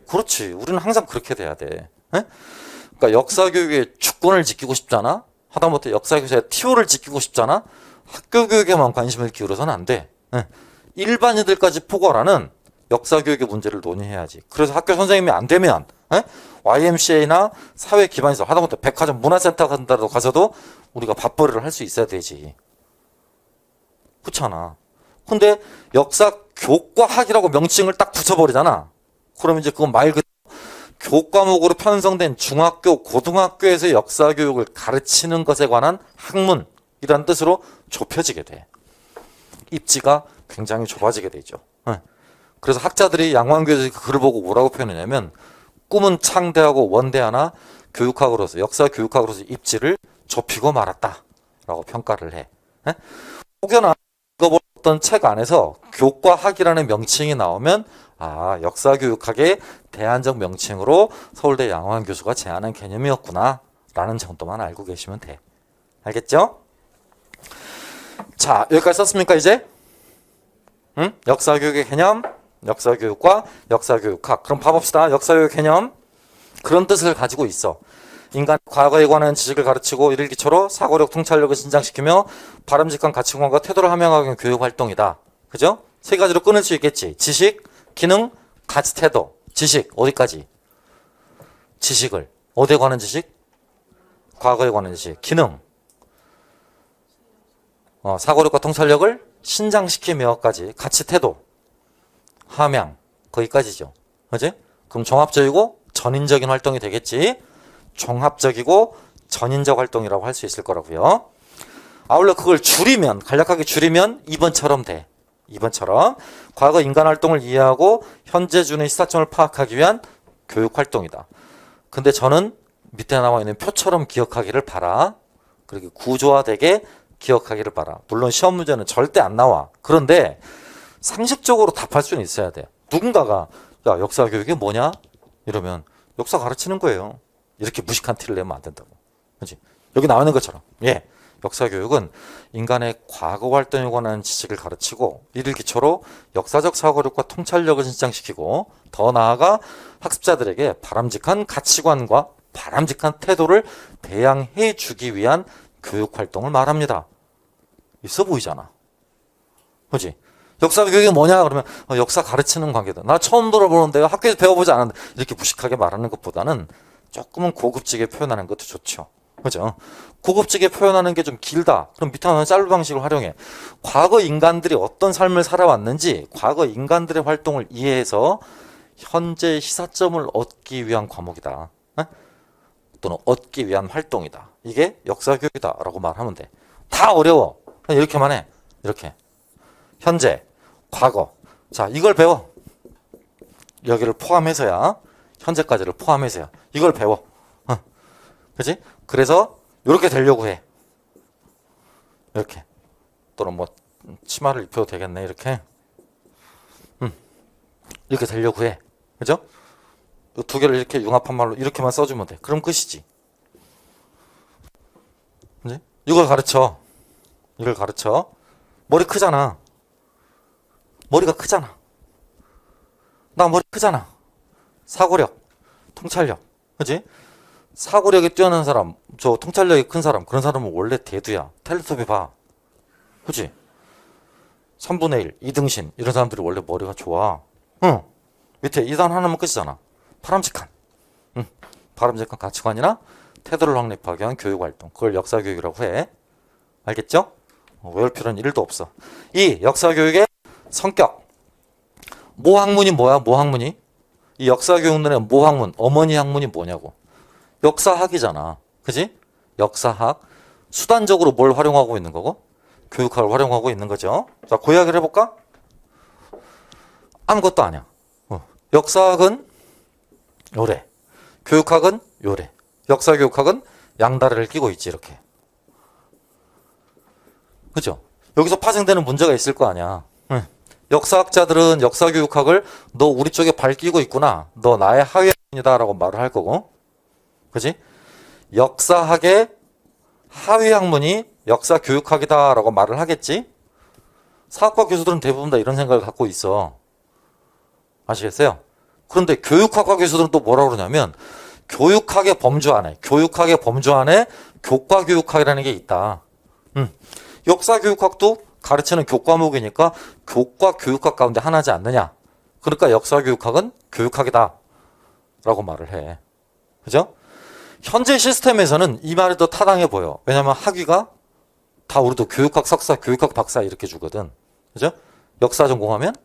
그렇지. 우리는 항상 그렇게 돼야 돼. 에? 그러니까 역사교육의 주권을 지키고 싶잖아? 하다못해 역사교육의 티오를 지키고 싶잖아? 학교 교육에만 관심을 기울여서는 안 돼. 에? 일반인들까지 포괄하는 역사교육의 문제를 논의해야지. 그래서 학교 선생님이 안 되면 YMCA나 사회 기반시설 하다못해 백화점 문화센터 같은 데로 가서도 우리가 밥벌이를 할 수 있어야 되지. 그렇잖아. 근데 역사교과학이라고 명칭을 딱 붙여버리잖아. 그러면 이제 그건 말 그대로 교과목으로 편성된 중학교, 고등학교에서 역사교육을 가르치는 것에 관한 학문이라는 뜻으로 좁혀지게 돼. 입지가 굉장히 좁아지게 되죠. 그래서 학자들이 양호한 교수의 글을 보고 뭐라고 표현했냐면 꿈은 창대하고 원대하나 교육학으로서 역사 교육학으로서 입지를 좁히고 말았다라고 평가를 해. 혹여나 읽어봤던 책 안에서 교과학이라는 명칭이 나오면 역사 교육학의 대안적 명칭으로 서울대 양호한 교수가 제안한 개념이었구나 라는 정도만 알고 계시면 돼. 알겠죠? 자, 여기까지 썼습니까 이제? 역사교육의 개념, 역사교육과 역사교육학. 그럼 봐봅시다. 역사교육 개념 그런 뜻을 가지고 있어. 인간 과거에 관한 지식을 가르치고 이를 기초로 사고력, 통찰력을 신장시키며 바람직한 가치관과 태도를 함양하기 위한 교육활동이다. 그죠? 세 가지로 끊을 수 있겠지. 지식, 기능, 가치, 태도. 지식 어디까지? 지식을 어디에 관한 지식? 과거에 관한 지식. 기능 사고력과 통찰력을 신장시키며까지. 가치, 태도 함양 거기까지죠. 그지? 그럼 종합적이고 전인적인 활동이 되겠지. 종합적이고 전인적 활동이라고 할 수 있을 거라고요. 아울러 그걸 줄이면 간략하게 줄이면 2번처럼 돼. 2번처럼 과거 인간 활동을 이해하고 현재 주는 시사점을 파악하기 위한 교육 활동이다. 근데 저는 밑에 나와 있는 표처럼 기억하기를 바라. 그렇게 구조화되게 기억하기를 바라. 물론 시험 문제는 절대 안 나와. 그런데 상식적으로 답할 수는 있어야 돼. 누군가가 야 역사 교육이 뭐냐? 이러면 역사 가르치는 거예요. 이렇게 무식한 티를 내면 안 된다고. 그렇지? 여기 나와 있는 것처럼 역사 교육은 인간의 과거 활동에 관한 지식을 가르치고 이를 기초로 역사적 사고력과 통찰력을 신장시키고 더 나아가 학습자들에게 바람직한 가치관과 바람직한 태도를 배양해 주기 위한 교육 활동을 말합니다. 있어 보이잖아. 그렇지? 역사 교육이 뭐냐 그러면 역사 가르치는 관계다. 나 처음 들어보는데 학교에서 배워보지 않았는데 이렇게 무식하게 말하는 것보다는 조금은 고급지게 표현하는 것도 좋죠. 그죠? 고급지게 표현하는 게 좀 길다. 그럼 밑에 하는 짤로 방식을 활용해. 과거 인간들이 어떤 삶을 살아왔는지 과거 인간들의 활동을 이해해서 현재 시사점을 얻기 위한 과목이다. 또는 얻기 위한 활동이다. 이게 역사교육이다 라고 말하면 돼. 다 어려워. 그냥 이렇게만 해. 이렇게. 현재, 과거. 자, 이걸 배워. 여기를 포함해서야. 현재까지를 포함해서야. 이걸 배워. 그치? 그래서 이렇게 되려고 해. 이렇게. 또는 뭐 치마를 입혀도 되겠네. 이렇게. 이렇게 되려고 해. 그죠? 이 두 개를 이렇게 융합한 말로 이렇게만 써주면 돼. 그럼 끝이지. 그치? 이걸 가르쳐. 이걸 가르쳐. 머리 크잖아. 머리가 크잖아. 나 머리 크잖아. 사고력, 통찰력. 그치? 사고력이 뛰어난 사람, 저 통찰력이 큰 사람, 그런 사람은 원래 대두야. 텔레토비 봐. 그치? 3분의 1, 이등신 이런 사람들이 원래 머리가 좋아. 응. 밑에 2단 하나면 끝이잖아. 바람직한. 바람직한 가치관이나 태도를 확립하기 위한 교육활동. 그걸 역사교육이라고 해. 알겠죠? 외울 필요는 1도 없어. 이 역사교육의 성격. 모학문이 뭐야? 모학문이? 이 역사교육론의 모학문, 어머니 학문이 뭐냐고. 역사학이잖아. 그지? 역사학. 수단적으로 뭘 활용하고 있는 거고? 교육학을 활용하고 있는 거죠. 자, 그 이야기를 해볼까? 아무것도 아니야. 역사학은 요래. 교육학은 요래. 역사교육학은 양다리를 끼고 있지, 이렇게. 그죠? 여기서 파생되는 문제가 있을 거 아니야. 역사학자들은 역사교육학을 너 우리 쪽에 발 끼고 있구나. 너 나의 하위학문이다 라고 말을 할 거고. 그지? 역사학의 하위학문이 역사교육학이다 라고 말을 하겠지? 사학과 교수들은 대부분 다 이런 생각을 갖고 있어. 아시겠어요? 그런데 교육학과 교수들은 또 뭐라고 그러냐면 교육학의 범주 안에 교과교육학이라는 게 있다. 역사교육학도 가르치는 교과목이니까 교과교육학 가운데 하나지 않느냐. 그러니까 역사교육학은 교육학이다 라고 말을 해. 그죠? 현재 시스템에서는 이 말이 더 타당해 보여. 왜냐하면 학위가 다 우리도 교육학 석사, 교육학 박사 이렇게 주거든. 그죠? 역사 전공하면?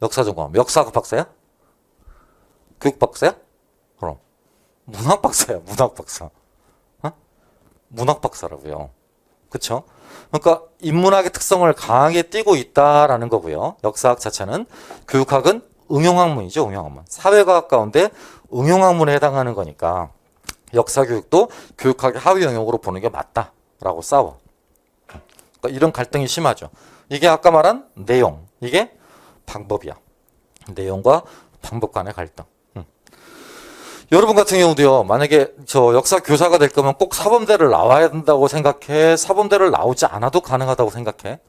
역사 전공하면 역사학 박사야? 교육 박사야? 그럼 문학 박사야. 문학 박사. 문학 박사라고요. 그쵸? 그러니까 인문학의 특성을 강하게 띠고 있다라는 거고요. 역사학 자체는. 교육학은 응용학문이죠. 응용학문. 사회과학 가운데 응용학문에 해당하는 거니까 역사교육도 교육학의 하위 영역으로 보는 게 맞다라고 싸워. 그러니까 이런 갈등이 심하죠. 이게 아까 말한 내용. 이게 방법이야. 내용과 방법 간의 갈등. 여러분 같은 경우도요. 만약에 저 역사 교사가 될 거면 꼭 사범대를 나와야 된다고 생각해? 사범대를 나오지 않아도 가능하다고 생각해?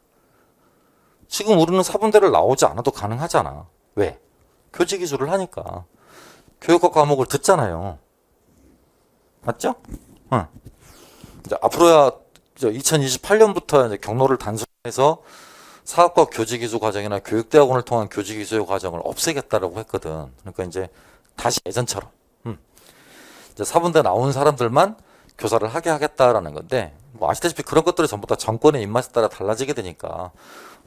지금 우리는 사범대를 나오지 않아도 가능하잖아. 왜? 교직 이수를 하니까. 교육학 과목을 듣잖아요. 맞죠? 응. 이제 앞으로야 2028년부터 이제 경로를 단순해서 사학과 교직 이수 과정이나 교육대학원을 통한 교직 이수의 과정을 없애겠다라고 했거든. 그러니까 이제 다시 예전처럼. 이제 사범대 나온 사람들만 교사를 하게 하겠다라는 건데, 뭐 아시다시피 그런 것들이 전부 다 정권의 입맛에 따라 달라지게 되니까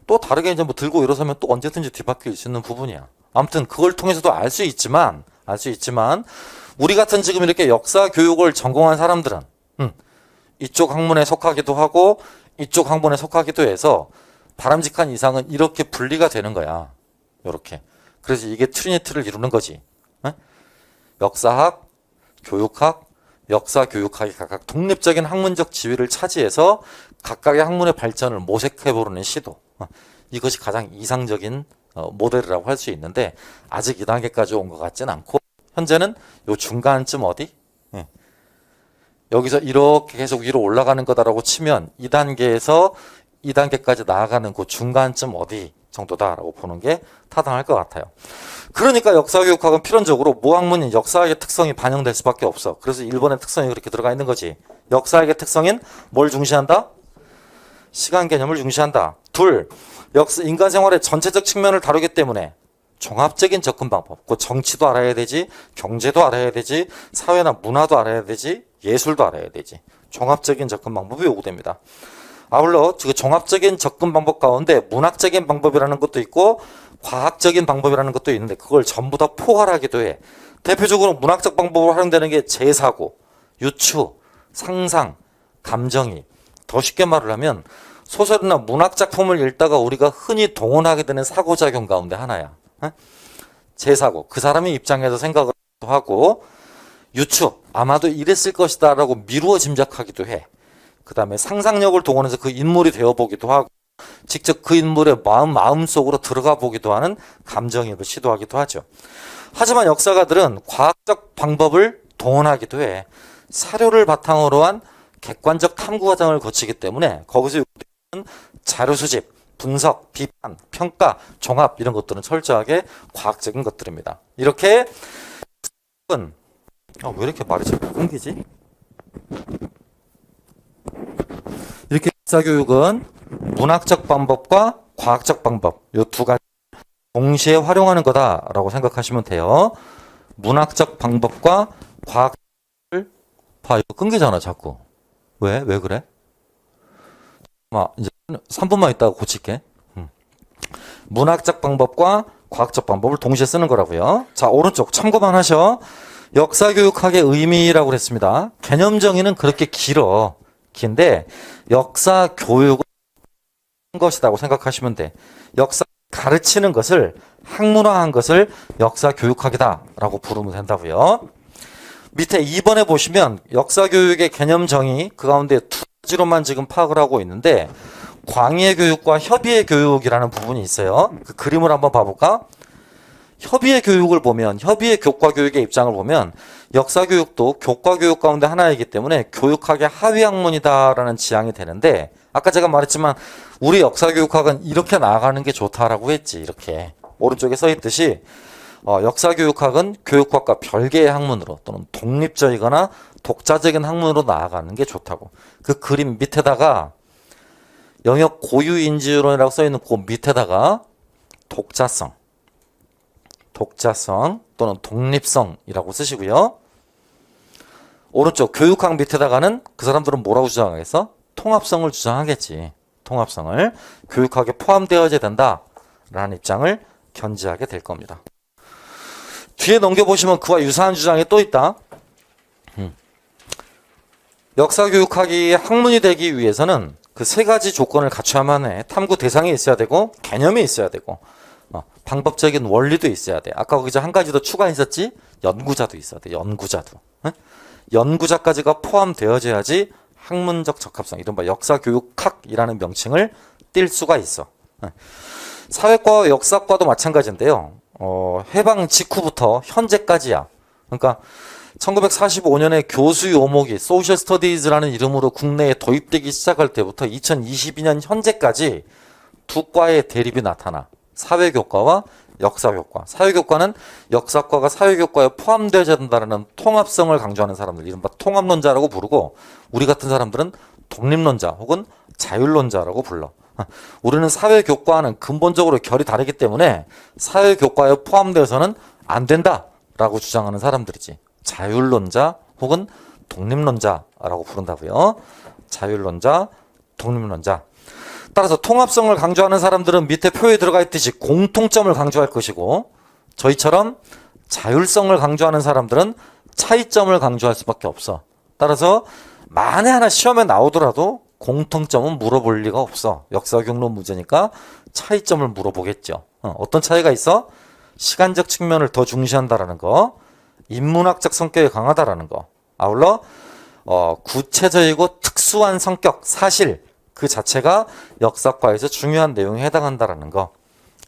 또 다르게 이제 뭐 들고 일어서면 또 언제든지 뒤바뀔 수 있는 부분이야. 아무튼 그걸 통해서도 알 수 있지만 우리 같은 지금 이렇게 역사 교육을 전공한 사람들은 이쪽 학문에 속하기도 하고 이쪽 학문에 속하기도 해서 바람직한 이상은 이렇게 분리가 되는 거야. 이렇게. 그래서 이게 트리니티를 이루는 거지. 역사학, 교육학, 역사교육학이 각각 독립적인 학문적 지위를 차지해서 각각의 학문의 발전을 모색해보려는 시도. 이것이 가장 이상적인 모델이라고 할 수 있는데 아직 2단계까지 온 것 같진 않고 현재는 요 중간쯤 어디? 여기서 이렇게 계속 위로 올라가는 거다라고 치면 2단계에서 2단계까지 나아가는 그 중간쯤 어디 정도다라고 보는 게 타당할 것 같아요. 그러니까 역사교육학은 필연적으로 모학문인 역사학의 특성이 반영될 수밖에 없어. 그래서 일본의 특성이 그렇게 들어가 있는 거지. 역사학의 특성인 뭘 중시한다? 시간 개념을 중시한다. 둘, 인간 생활의 전체적 측면을 다루기 때문에 종합적인 접근 방법. 그 정치도 알아야 되지, 경제도 알아야 되지, 사회나 문화도 알아야 되지, 예술도 알아야 되지. 종합적인 접근 방법이 요구됩니다. 아울러 그 종합적인 접근 방법 가운데 문학적인 방법이라는 것도 있고 과학적인 방법이라는 것도 있는데 그걸 전부 다 포괄하기도 해. 대표적으로 문학적 방법으로 활용되는 게 재사고, 유추, 상상, 감정이. 더 쉽게 말을 하면 소설이나 문학 작품을 읽다가 우리가 흔히 동원하게 되는 사고작용 가운데 하나야. 재사고, 그 사람의 입장에서 생각을 하고, 유추, 아마도 이랬을 것이다 라고 미루어 짐작하기도 해. 그 다음에 상상력을 동원해서 그 인물이 되어보기도 하고 직접 그 인물의 마음속으로 들어가 보기도 하는 감정이입을 시도하기도 하죠. 하지만 역사가들은 과학적 방법을 동원하기도 해. 사료를 바탕으로 한 객관적 탐구 과정을 거치기 때문에 거기서 자료 수집, 분석, 비판, 평가, 종합 이런 것들은 철저하게 과학적인 것들입니다. 이렇게 왜 이렇게 말이 자꾸 끊기지? 이렇게 역사교육은 문학적 방법과 과학적 방법 이 두 가지 동시에 활용하는 거다라고 생각하시면 돼요. 문학적 방법과 과학을 봐. 이거 끊기잖아 자꾸. 왜 그래? 이제 3분만 있다가 고칠게. 문학적 방법과 과학적 방법을 동시에 쓰는 거라고요. 자, 오른쪽 참고만 하셔. 역사교육학의 의미라고 그랬습니다. 개념 정의는 그렇게 긴데 역사교육은 것이라고 생각하시면 돼. 역사 가르치는 것을 학문화한 것을 역사교육학이다라고 부르면 된다고요. 밑에 2번에 보시면 역사교육의 개념 정의 그 가운데 두 가지로만 지금 파악을 하고 있는데 광의의 교육과 협의의 교육이라는 부분이 있어요. 그 그림을 한번 봐볼까? 협의의 교육을 보면 협의의 교과 교육의 입장을 보면 역사 교육도 교과 교육 가운데 하나이기 때문에 교육학의 하위 학문이다라는 지향이 되는데 아까 제가 말했지만 우리 역사 교육학은 이렇게 나아가는 게 좋다라고 했지. 이렇게 오른쪽에 써 있듯이 역사 교육학은 교육학과 별개의 학문으로 또는 독립적이거나 독자적인 학문으로 나아가는 게 좋다고. 그 그림 밑에다가 영역 고유인지론이라고 써 있는 그 밑에다가 독자성 또는 독립성이라고 쓰시고요. 오른쪽 교육학 밑에다가는 그 사람들은 뭐라고 주장하겠어? 통합성을 주장하겠지. 통합성을 교육학에 포함되어야 된다라는 입장을 견지하게 될 겁니다. 뒤에 넘겨보시면 그와 유사한 주장이 또 있다. 역사교육학이 학문이 되기 위해서는 그 세 가지 조건을 갖춰야만 해. 탐구 대상이 있어야 되고 개념이 있어야 되고 방법적인 원리도 있어야 돼. 아까 거기서 한 가지 더 추가했었지? 연구자도 있어야 돼. 연구자도. 응? 연구자까지가 포함되어져야지 학문적 적합성, 이른바 역사교육학이라는 명칭을 띌 수가 있어. 사회과와 역사과도 마찬가지인데요. 해방 직후부터 현재까지야. 그러니까 1945년에 교수 요목이 소셜 스터디즈라는 이름으로 국내에 도입되기 시작할 때부터 2022년 현재까지 두 과의 대립이 나타나. 사회교과와 역사교과. 사회교과는 역사과가 사회교과에 포함되어야 된다는 통합성을 강조하는 사람들, 이른바 통합론자라고 부르고, 우리 같은 사람들은 독립론자 혹은 자율론자라고 불러. 우리는 사회교과는 근본적으로 결이 다르기 때문에 사회교과에 포함되어서는 안 된다라고 주장하는 사람들이지. 자율론자 혹은 독립론자라고 부른다고요. 자율론자, 독립론자. 따라서 통합성을 강조하는 사람들은 밑에 표에 들어가 있듯이 공통점을 강조할 것이고, 저희처럼 자율성을 강조하는 사람들은 차이점을 강조할 수밖에 없어. 따라서 만에 하나 시험에 나오더라도 공통점은 물어볼 리가 없어. 역사교육론 문제니까 차이점을 물어보겠죠. 어떤 차이가 있어? 시간적 측면을 더 중시한다라는 거, 인문학적 성격이 강하다라는 거, 아울러 구체적이고 특수한 성격, 사실 그 자체가 역사과에서 중요한 내용에 해당한다라는 거.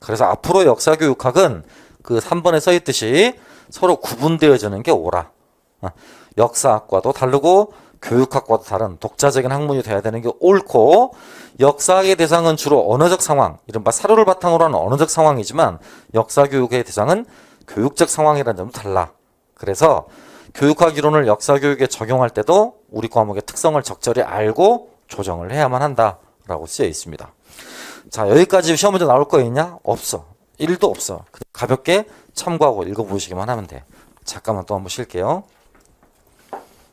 그래서 앞으로 역사교육학은 그 3번에 써 있듯이 서로 구분되어지는 게 옳아. 역사학과도 다르고 교육학과도 다른 독자적인 학문이 돼야 되는 게 옳고, 역사학의 대상은 주로 언어적 상황, 이른바 사료를 바탕으로 하는 언어적 상황이지만 역사교육의 대상은 교육적 상황이라는 점은 달라. 그래서 교육학 이론을 역사교육에 적용할 때도 우리 과목의 특성을 적절히 알고 조정을 해야만 한다라고 쓰여 있습니다. 자, 여기까지 시험 문제 나올 거 있냐? 없어. 1도 없어. 가볍게 참고하고 읽어보시기만 하면 돼. 잠깐만 또 한번 쉴게요.